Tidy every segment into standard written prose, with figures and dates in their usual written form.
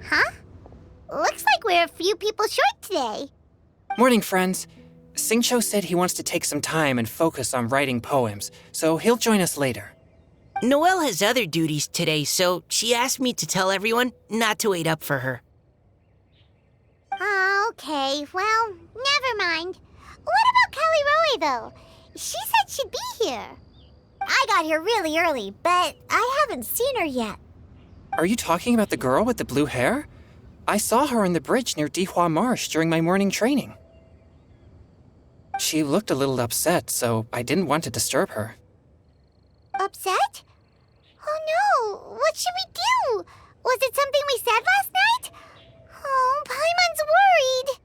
Huh? Looks like we're a few people short today. Morning, friends. Singcho said he wants to take some time and focus on writing poems, so he'll join us later. Noelle has other duties today, so she asked me to tell everyone not to wait up for her. Oh, okay. Well, never mind. What about Kelly Roy, though? She said she'd be here. I got here really early, but I haven't seen her yet. Are you talking about the girl with the blue hair? I saw her on the bridge near Dihua Marsh during my morning training. She looked a little upset, so I didn't want to disturb her. Upset? Oh no! What should we do? Was it something we said last night? Oh, Paimon's worried.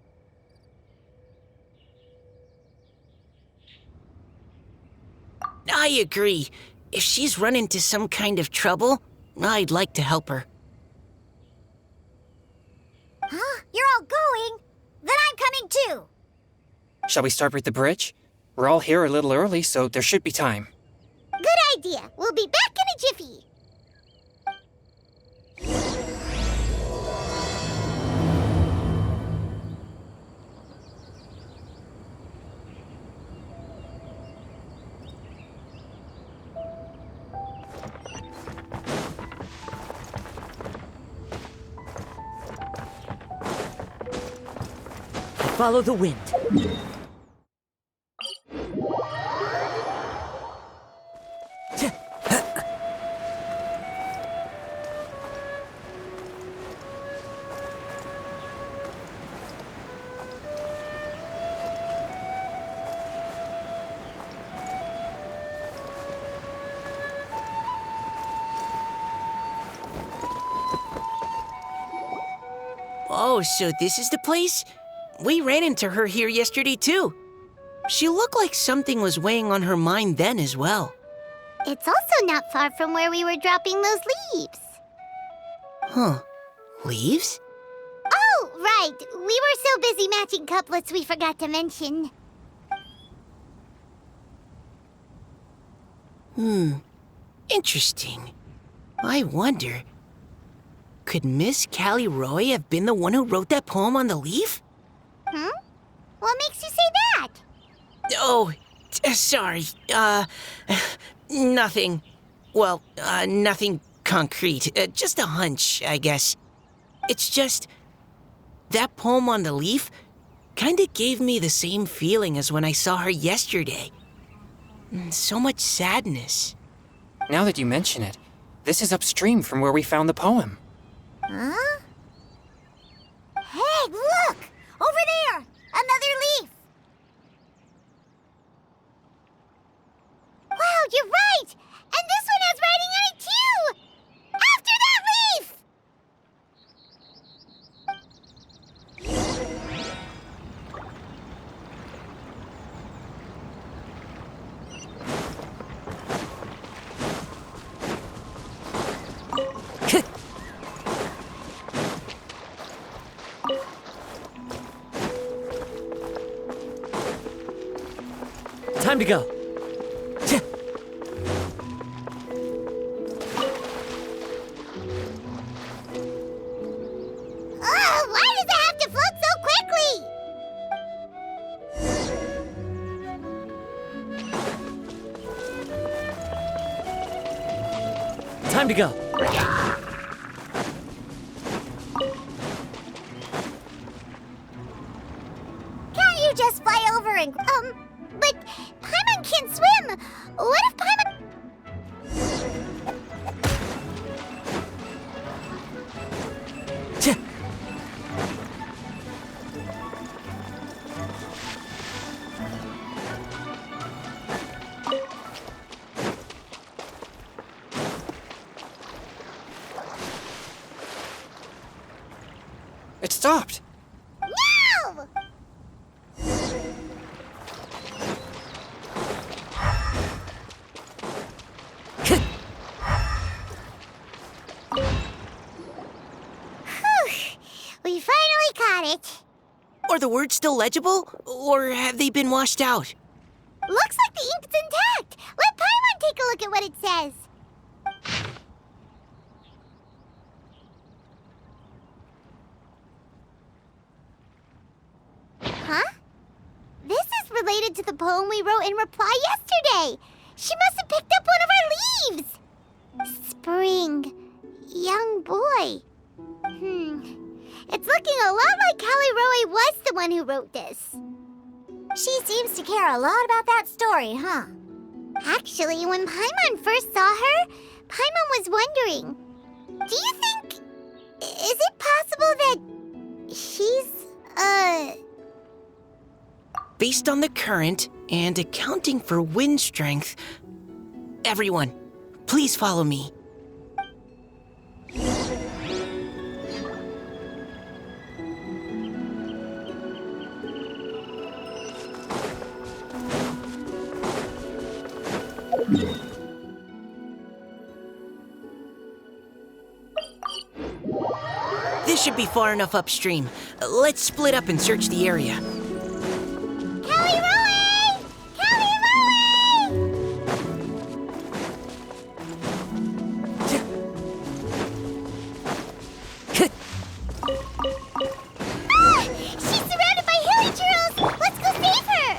I agree. If she's run into some kind of trouble, I'd like to help her. Huh? You're all going? Then I'm coming too. Shall we start with the bridge? We're all here a little early, so there should be time. Good idea. We'll be back in a jiffy. Follow the wind. Oh, so this is the place? We ran into her here yesterday, too. She looked like something was weighing on her mind then as well. It's also not far from where we were dropping those leaves. Huh. Leaves? Oh, right. We were so busy matching couplets we forgot to mention. Interesting. I wonder, could Miss Callie Roy have been the one who wrote that poem on the leaf? What makes you say that? Oh, sorry. Nothing. Well, nothing concrete. Just a hunch, I guess. It's just, that poem on the leaf kinda gave me the same feeling as when I saw her yesterday. So much sadness. Now that you mention it, this is upstream from where we found the poem. Huh? Hey, look! Over there! Another leaf! Wow, you're right! And this one has writing on it too! After that leaf! Time to go. Why does it have to float so quickly? Time to go. Can't you just fly over and... But Paimon can't swim! What if Paimon... It stopped! No! We finally caught it. Are the words still legible, or have they been washed out? Looks like the ink's intact. Let Paimon take a look at what it says. Huh? This is related to the poem we wrote in reply yesterday. She must have picked up one of our leaves. Spring. Young boy. It's looking a lot like Callie Roe was the one who wrote this. She seems to care a lot about that story, huh? Actually, when Paimon first saw her, Paimon was wondering, do you think... is it possible that she's, Based on the current and accounting for wind strength, everyone, please follow me. This should be far enough upstream. Let's split up and search the area. Callie Roe! Callie Roe! Ah! She's surrounded by hilly churls! Let's go save her!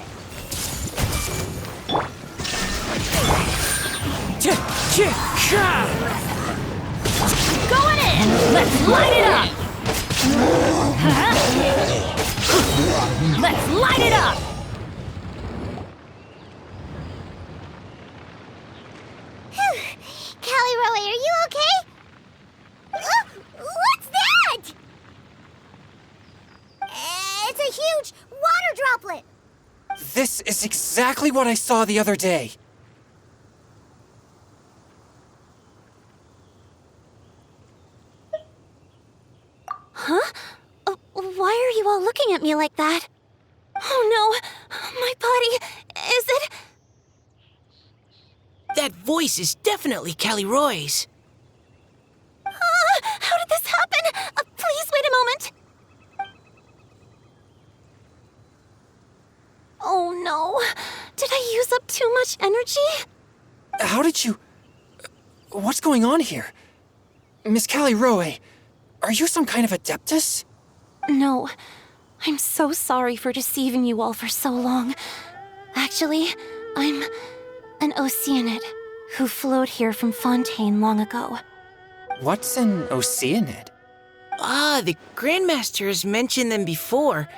Going in! Let's light it up! Let's light it up! Callie Roe, are you okay? What's that? It's a huge water droplet. This is exactly what I saw the other day. Why are you all looking at me like that? Oh no! My body... is it... That voice is definitely Callie Roy's. How did this happen? Please wait a moment. Oh no. Did I use up too much energy? How did you... What's going on here? Miss Callie Roe, are you some kind of adeptus? No. I'm so sorry for deceiving you all for so long. Actually, I'm an Oceanid who flowed here from Fontaine long ago. What's an Oceanid? The Grandmaster has mentioned them before.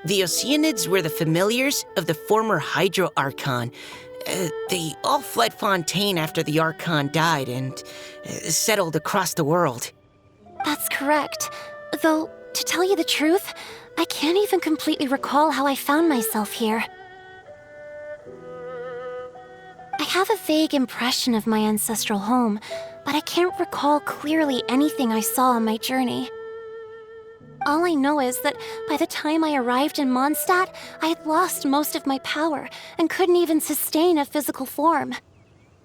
The Oceanids were the familiars of the former Hydro Archon. They all fled Fontaine after the Archon died and settled across the world. That's correct. Though, to tell you the truth, I can't even completely recall how I found myself here. I have a vague impression of my ancestral home, but I can't recall clearly anything I saw on my journey. All I know is that by the time I arrived in Mondstadt, I had lost most of my power and couldn't even sustain a physical form.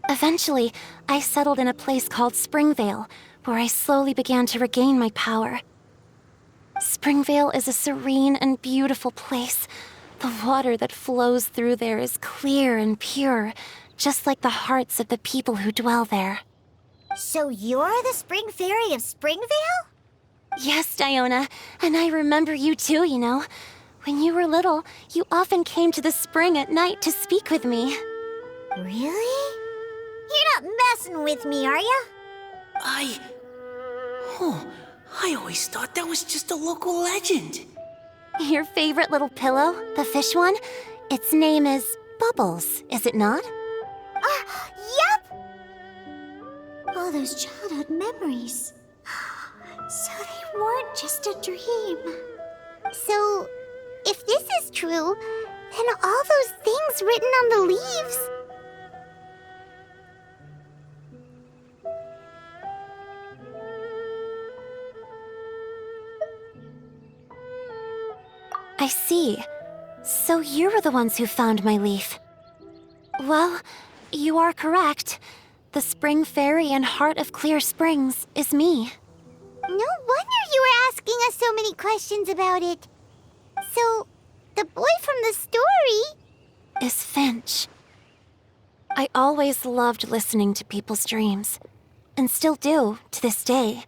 Eventually, I settled in a place called Springvale, where I slowly began to regain my power. Springvale is a serene and beautiful place. The water that flows through there is clear and pure, just like the hearts of the people who dwell there. So you're the Spring Fairy of Springvale? Yes, Diona, and I remember you too, you know. When you were little, you often came to the spring at night to speak with me. Really? You're not messing with me, are ya? I always thought that was just a local legend. Your favorite little pillow, the fish one? Its name is Bubbles, is it not? Yep! All those childhood memories. So they weren't just a dream. So, if this is true, then all those things written on the leaves... I see. So you were the ones who found my leaf. Well, you are correct. The Spring Fairy and Heart of Clear Springs is me. No wonder you were asking us so many questions about it. So, the boy from the story... is Finch. I always loved listening to people's dreams, and still do to this day.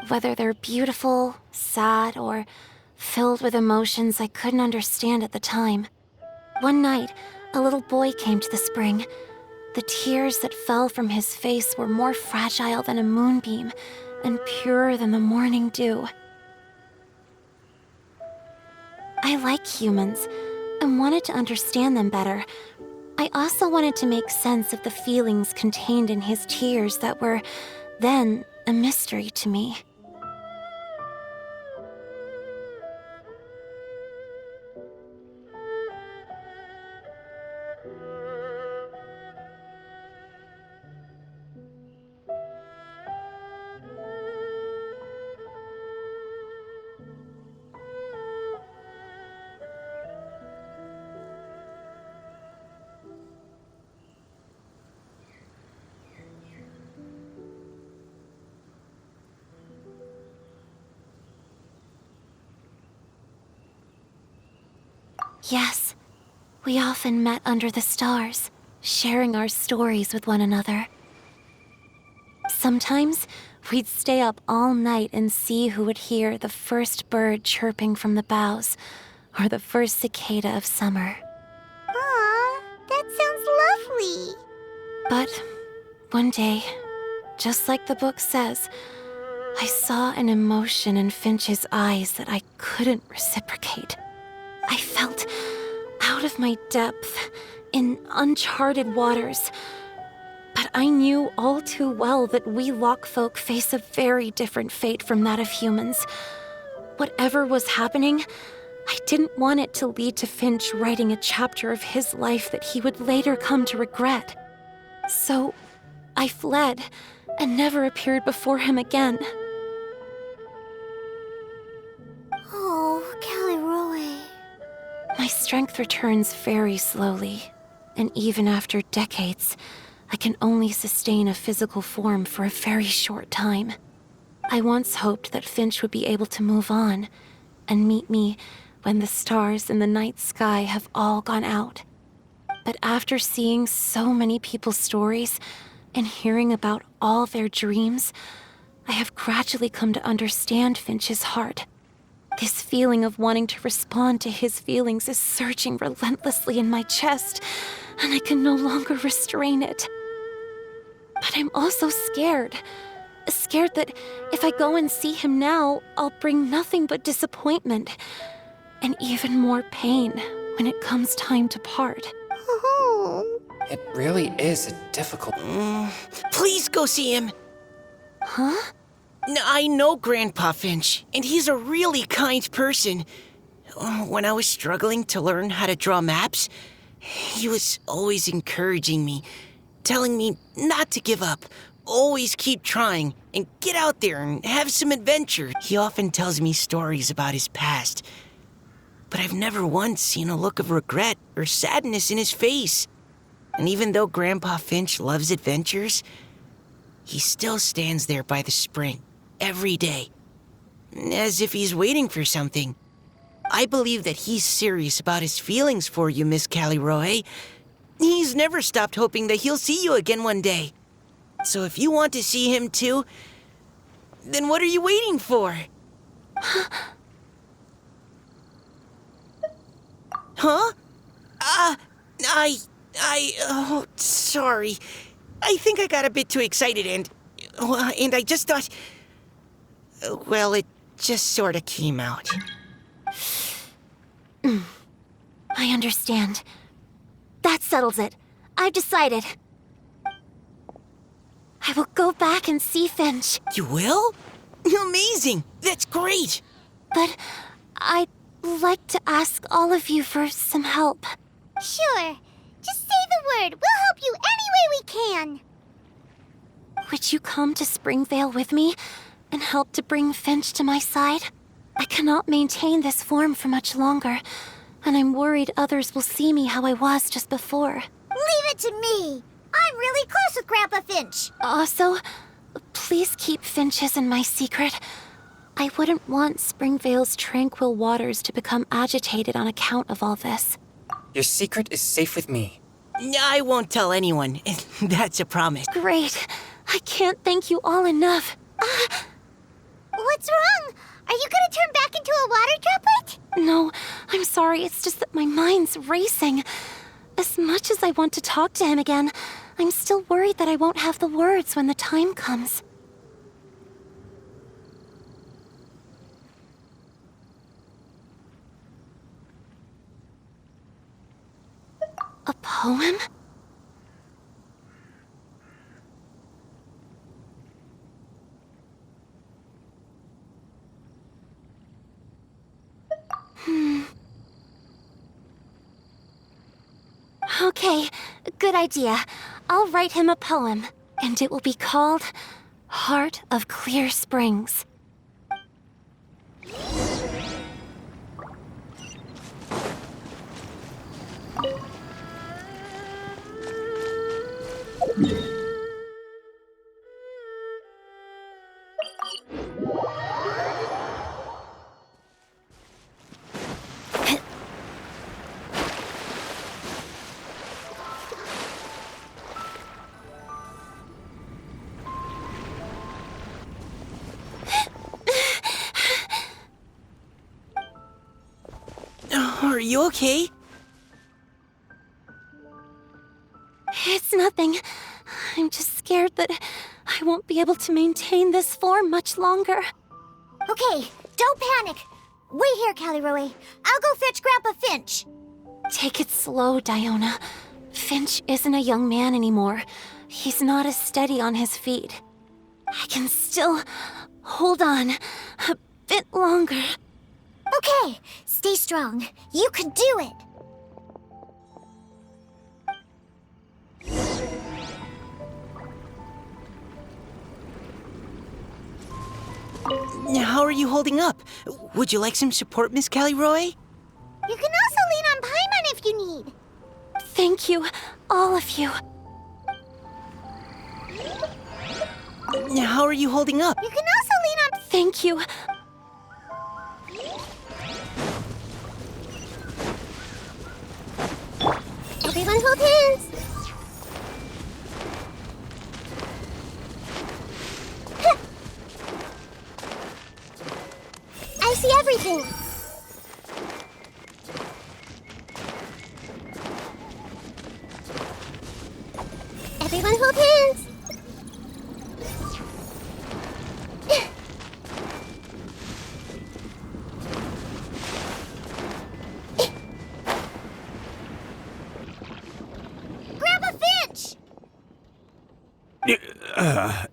Whether they're beautiful, sad, or filled with emotions I couldn't understand at the time. One night, a little boy came to the spring. The tears that fell from his face were more fragile than a moonbeam and purer than the morning dew. I like humans and wanted to understand them better. I also wanted to make sense of the feelings contained in his tears that were, then, a mystery to me. Yes, we often met under the stars, sharing our stories with one another. Sometimes, we'd stay up all night and see who would hear the first bird chirping from the boughs, or the first cicada of summer. Aw, that sounds lovely. But one day, just like the book says, I saw an emotion in Finch's eyes that I couldn't reciprocate. I felt out of my depth, in uncharted waters. But I knew all too well that we Lockfolk face a very different fate from that of humans. Whatever was happening, I didn't want it to lead to Finch writing a chapter of his life that he would later come to regret. So, I fled and never appeared before him again. Oh, Callie Roy. My strength returns very slowly, and even after decades, I can only sustain a physical form for a very short time. I once hoped that Finch would be able to move on and meet me when the stars in the night sky have all gone out. But after seeing so many people's stories and hearing about all their dreams, I have gradually come to understand Finch's heart. This feeling of wanting to respond to his feelings is surging relentlessly in my chest, and I can no longer restrain it. But I'm also scared. Scared that if I go and see him now, I'll bring nothing but disappointment and even more pain when it comes time to part. Oh. It really is a difficult... Please go see him. Huh? I know Grandpa Finch, and he's a really kind person. When I was struggling to learn how to draw maps, he was always encouraging me, telling me not to give up, always keep trying, and get out there and have some adventure. He often tells me stories about his past, but I've never once seen a look of regret or sadness in his face. And even though Grandpa Finch loves adventures, he still stands there by the spring every day, as if he's waiting for something. I believe that he's serious about his feelings for you, Miss Callie Roy. He's never stopped hoping that he'll see you again one day. So if you want to see him too, then what are you waiting for? Huh? Oh, sorry. I think I got a bit too excited and I just thought... Well, it just sort of came out. I understand. That settles it. I've decided. I will go back and see Finch. You will? Amazing! That's great! But I'd like to ask all of you for some help. Sure. Just say the word. We'll help you any way we can. Would you come to Springvale with me and help to bring Finch to my side? I cannot maintain this form for much longer, and I'm worried others will see me how I was just before. Leave it to me. I'm really close with Grandpa Finch. Also, please keep Finch's in my secret. I wouldn't want Springvale's tranquil waters to become agitated on account of all this. Your secret is safe with me. I won't tell anyone. That's a promise. Great. I can't thank you all enough. What's wrong? Are you gonna turn back into a water droplet? No, I'm sorry, it's just that my mind's racing. As much as I want to talk to him again, I'm still worried that I won't have the words when the time comes. A poem? Okay, good idea. I'll write him a poem, and it will be called Heart of Clear Springs. Are you okay? It's nothing. I'm just scared that I won't be able to maintain this form much longer. Okay, don't panic. Wait here, Callie Roe. I'll go fetch Grandpa Finch. Take it slow, Diona. Finch isn't a young man anymore. He's not as steady on his feet. I can still hold on a bit longer. Okay, stay strong. You can do it. How are you holding up? Would you like some support, Miss Callie Roy? You can also lean on Paimon if you need. Thank you, all of you. How are you holding up? You can also lean on... Thank you. Everyone hold hands. I see everything. Everyone hold hands. Grandpa Finch!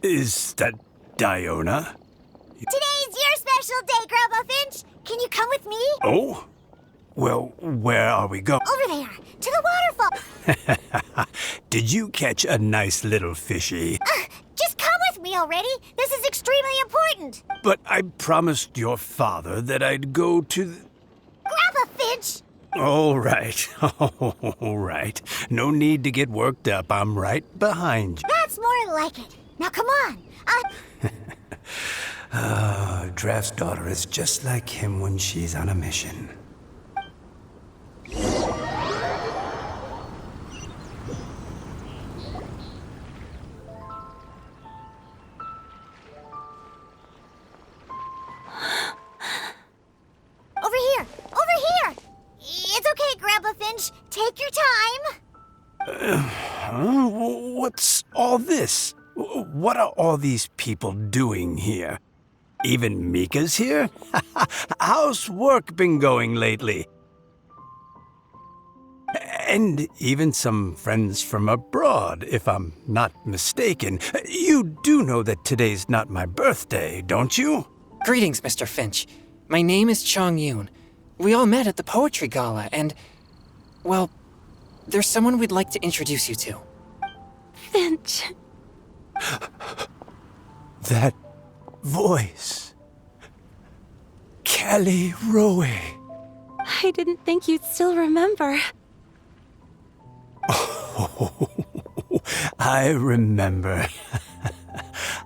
Is that Diona? Today's your special day, Grandpa Finch. Can you come with me? Oh? Well, where are we going? Over there, to the waterfall. Did you catch a nice little fishy? Just come with me already. This is extremely important. But I promised your father that I'd go to the... Grandpa Finch! All right. All right. No need to get worked up. I'm right behind you. That's more like it. Now come on. Draft's daughter is just like him when she's on a mission. Over here. Over here. It's okay, Grandpa Finch. Take your time. Huh? What's all this? What are all these people doing here? Even Mika's here? How's work been going lately? And even some friends from abroad, if I'm not mistaken. You do know that today's not my birthday, don't you? Greetings, Mr. Finch. My name is Chong Yoon. We all met at the poetry gala, and, well, there's someone we'd like to introduce you to. Finch. That voice. Callie Roe. I didn't think you'd still remember. Oh, I remember.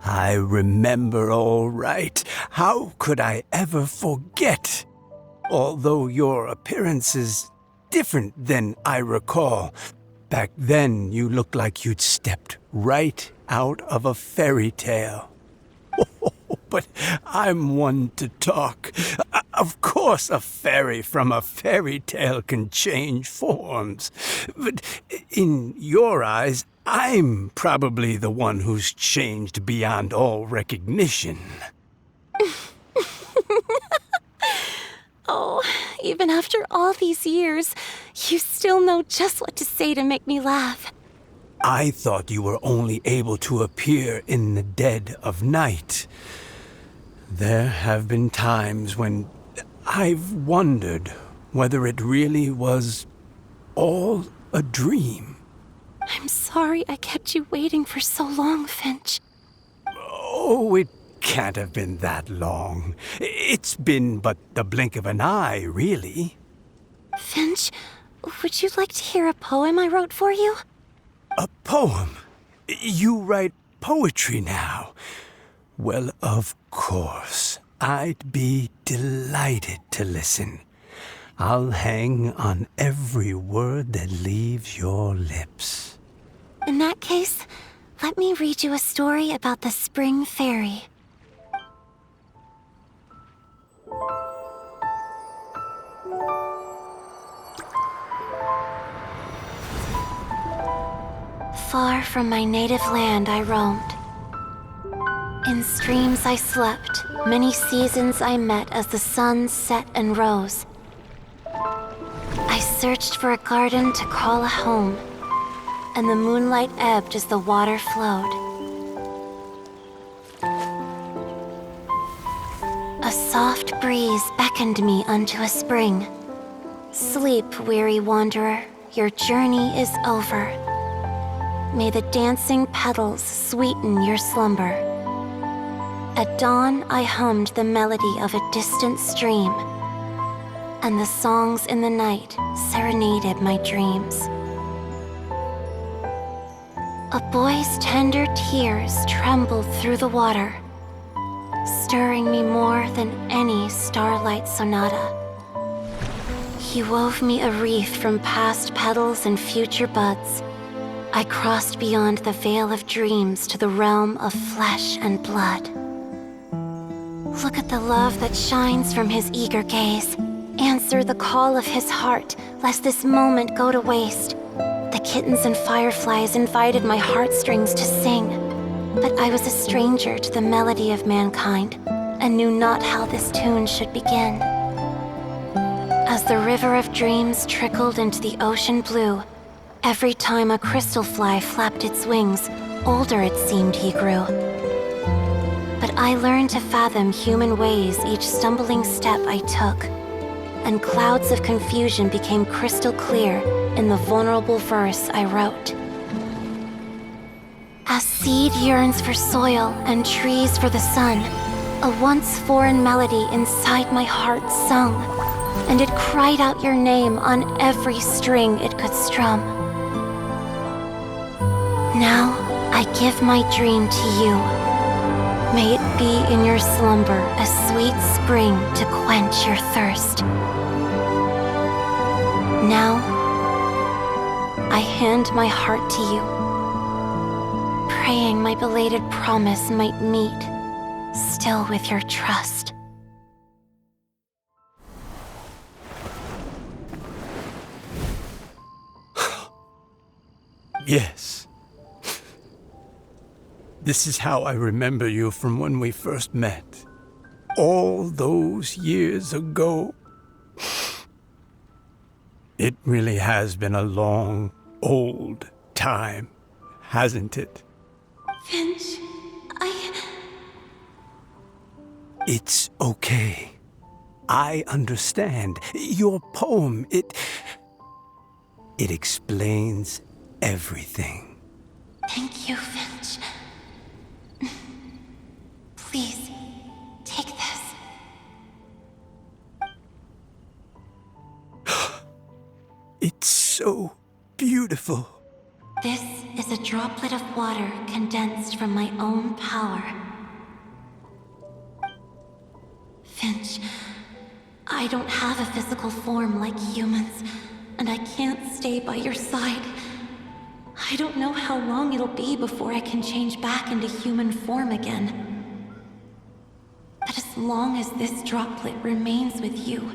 I remember all right. How could I ever forget? Although your appearance is different than I recall. Back then, you looked like you'd stepped right out of a fairy tale. but I'm one to talk. Of course, a fairy from a fairy tale can change forms. But in your eyes, I'm probably the one who's changed beyond all recognition. Oh, even after all these years, you still know just what to say to make me laugh. I thought you were only able to appear in the dead of night. There have been times when I've wondered whether it really was all a dream. I'm sorry I kept you waiting for so long, Finch. Oh, it can't have been that long. It's been but the blink of an eye, really. Finch, would you like to hear a poem I wrote for you? A poem? You write poetry now? Well, of course. I'd be delighted to listen. I'll hang on every word that leaves your lips. In that case, let me read you a story about the Spring Fairy. Far from my native land I roamed. In streams I slept, many seasons I met as the sun set and rose. I searched for a garden to call a home, and the moonlight ebbed as the water flowed. A soft breeze beckoned me unto a spring. Sleep, weary wanderer, your journey is over. May the dancing petals sweeten your slumber. At dawn, I hummed the melody of a distant stream, and the songs in the night serenaded my dreams. A boy's tender tears trembled through the water, stirring me more than any starlight sonata. He wove me a wreath from past petals and future buds. I crossed beyond the veil of dreams to the realm of flesh and blood. Look at the love that shines from his eager gaze. Answer the call of his heart, lest this moment go to waste. The kittens and fireflies invited my heartstrings to sing, but I was a stranger to the melody of mankind, and knew not how this tune should begin. As the river of dreams trickled into the ocean blue, every time a crystal fly flapped its wings, older it seemed he grew. But I learned to fathom human ways each stumbling step I took, and clouds of confusion became crystal clear in the vulnerable verse I wrote. As seed yearns for soil and trees for the sun, a once foreign melody inside my heart sung, and it cried out your name on every string it could strum. Now I give my dream to you. May it be in your slumber a sweet spring to quench your thirst. Now, I hand my heart to you, praying my belated promise might meet, still with your trust. Yes. This is how I remember you from when we first met. All those years ago. It really has been a long, old time, hasn't it? Finch, It's okay. I understand. Your poem, it explains everything. Thank you, Finch. Please, take this. It's so beautiful. This is a droplet of water condensed from my own power. Finch, I don't have a physical form like humans, and I can't stay by your side. I don't know how long it'll be before I can change back into human form again. long as this droplet remains with you,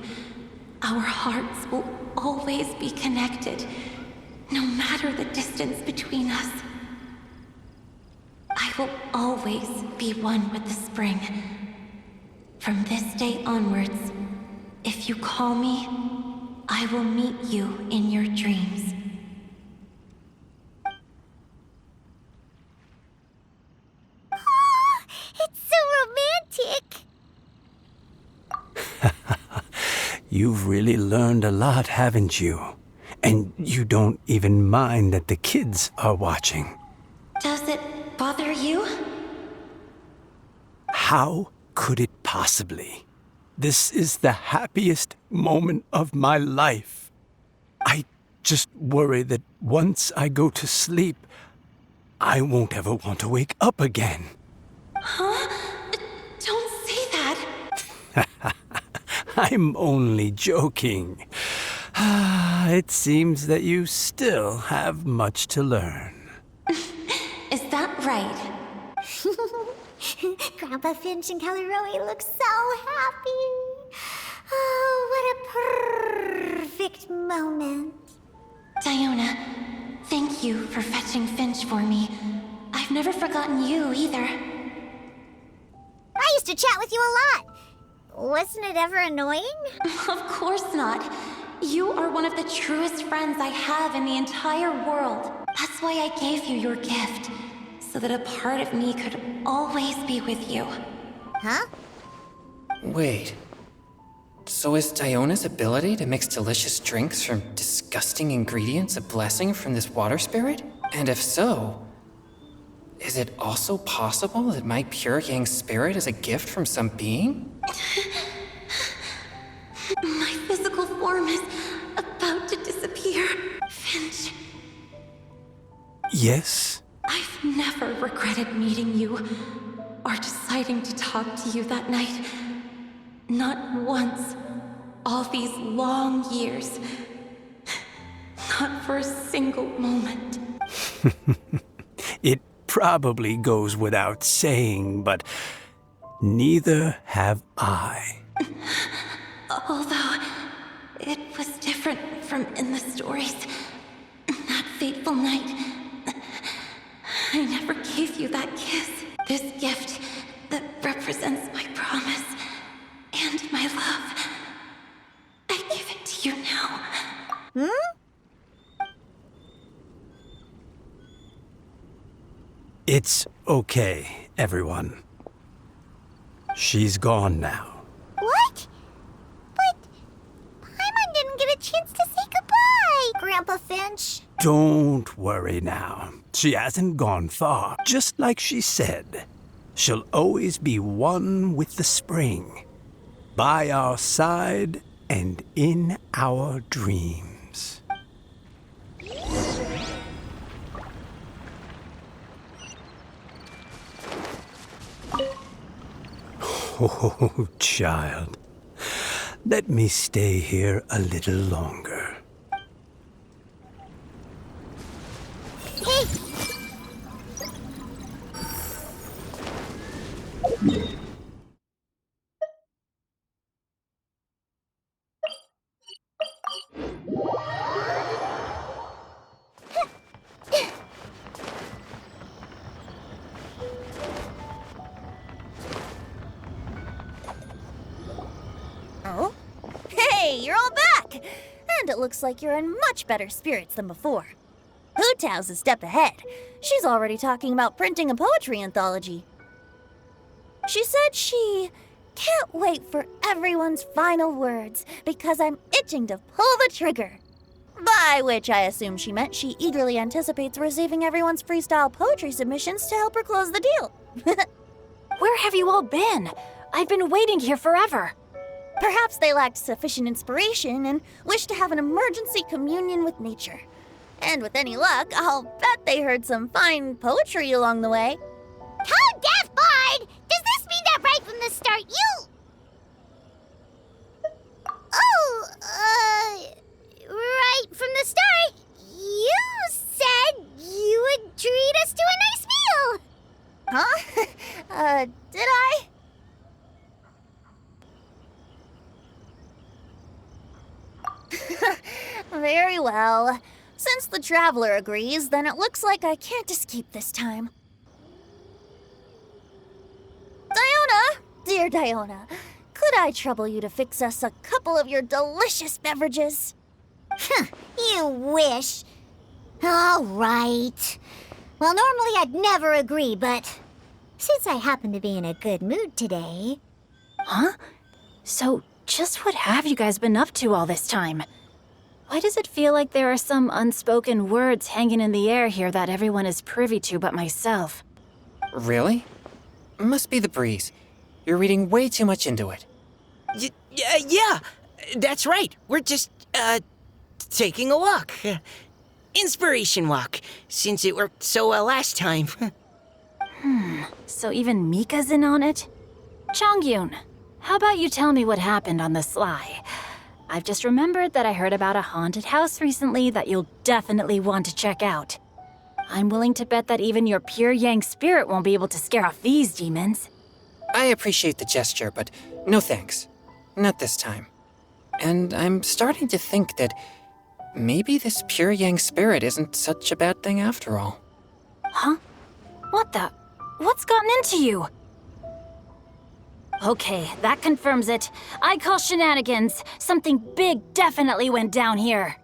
our hearts will always be connected, no matter the distance between us. I will always be one with the spring. From this day onwards, if you call me, I will meet you in your dreams. Oh, it's so romantic. You've really learned a lot, haven't you? And you don't even mind that the kids are watching. Does it bother you? How could it possibly? This is the happiest moment of my life. I just worry that once I go to sleep, I won't ever want to wake up again. Huh? Don't say that. I'm only joking. It seems that you still have much to learn. Is that right? Grandpa Finch and Kelly Rowie look so happy. Oh, what a perfect moment. Diona, thank you for fetching Finch for me. I've never forgotten you either. I used to chat with you a lot. Wasn't it ever annoying? Of course not. You are one of the truest friends I have in the entire world. That's why I gave you your gift, so that a part of me could always be with you. Huh? Wait. So is Diona's ability to mix delicious drinks from disgusting ingredients a blessing from this water spirit? And if so, is it also possible that my pure yang spirit is a gift from some being? My physical form is about to disappear. Finch, Yes? I've never regretted meeting you or deciding to talk to you that night. Not once. All these long years. Not for a single moment. It probably goes without saying, but neither have I. Although, it was different from in the stories. That fateful night, I never gave you that kiss. This gift that represents my promise and my love. I give it to you now. It's okay, everyone. She's gone now. What? But Paimon didn't get a chance to say goodbye, Grandpa Finch. Don't worry now. She hasn't gone far. Just like she said, she'll always be one with the spring. By our side and in our dreams. Oh, child. Let me stay here a little longer. Hey! Oh? Hey, you're all back! And it looks like you're in much better spirits than before. Hootow's a step ahead. She's already talking about printing a poetry anthology. She said she can't wait for everyone's final words because I'm itching to pull the trigger. By which I assume she meant she eagerly anticipates receiving everyone's freestyle poetry submissions to help her close the deal. Where have you all been? I've been waiting here forever. Perhaps they lacked sufficient inspiration and wished to have an emergency communion with nature. And with any luck, I'll bet they heard some fine poetry along the way. Toad Deaf Bard! Does this mean that right from the start you... Oh, right from the start, you said you would treat us to a nice meal! Huh? Did I? Very well. Since the traveler agrees, then it looks like I can't escape this time. Diona! Dear Diona, could I trouble you to fix us a couple of your delicious beverages? You wish. All right. Well, normally I'd never agree, but since I happen to be in a good mood today... Huh? So, just what have you guys been up to all this time? Why does it feel like there are some unspoken words hanging in the air here that everyone is privy to but myself? Really? Must be the breeze. You're reading way too much into it. Yeah, that's right. We're just, taking a walk. Inspiration walk, since it worked so well last time. So even Mika's in on it? Chongyun, how about you tell me what happened on the sly? I've just remembered that I heard about a haunted house recently that you'll definitely want to check out. I'm willing to bet that even your pure Yang spirit won't be able to scare off these demons. I appreciate the gesture, but no thanks. Not this time. And I'm starting to think that maybe this pure Yang spirit isn't such a bad thing after all. Huh? What the? What's gotten into you? Okay, that confirms it. I call shenanigans. Something big definitely went down here.